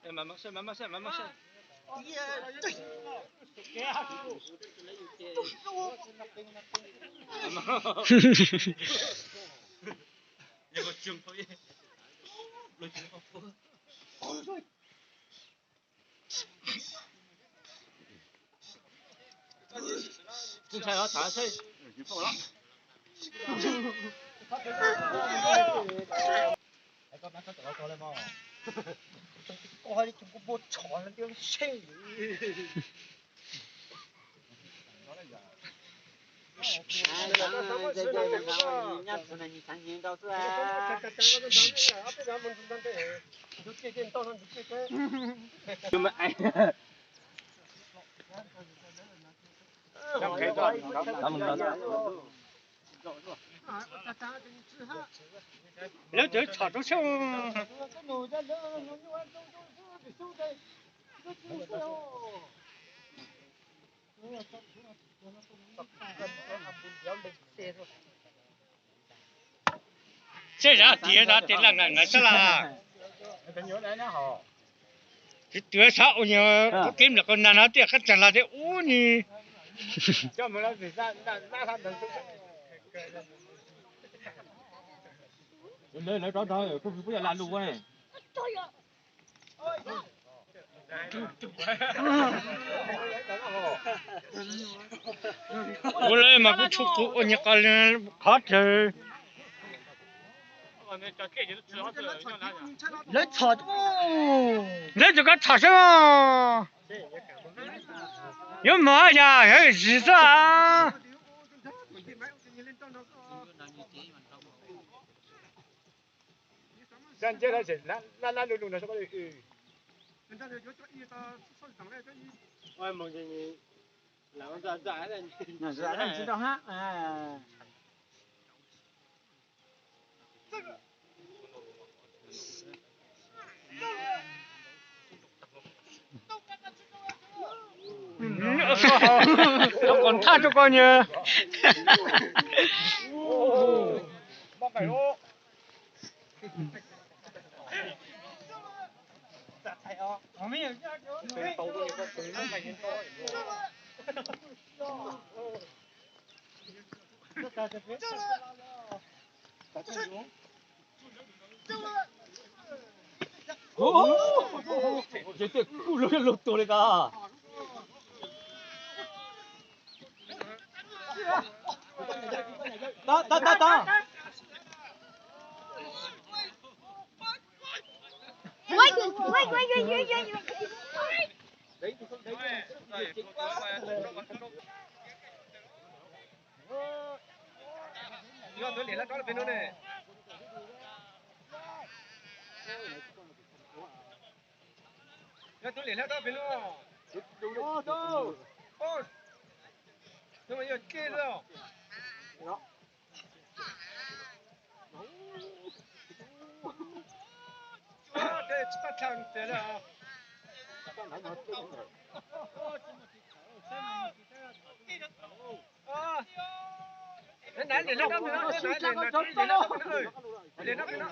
哎，慢慢伸，慢慢伸，慢慢伸。一个镜头也，录镜头。正常要大声，就够了。哎，刚才找到了吗？我还中国不长了点谁？你们哎。那这插着枪。这让爹他爹两个俺是啦。这多少呢？我给那个男的爹还挣了这5呢。叫没了为啥？那他能？来找找，不要拦路哎。我来嘛不出国，你个人卡车。来查的哦，来这个查什么？有嘛呀？还有意思啊？咱这个是那路那什么我梦见你，然后咋的？那是俺知道哈，哎。这个。我光他这个呢。哦，妈白喽。哎呀，我们有家酒。哦，这咕噜噜多的个。打！你要都连了多少分钟呢？要都连了多少分钟？走。哦。那么要接着。啊，这吃汤得了啊。啊。来连了多少分钟？连了分钟。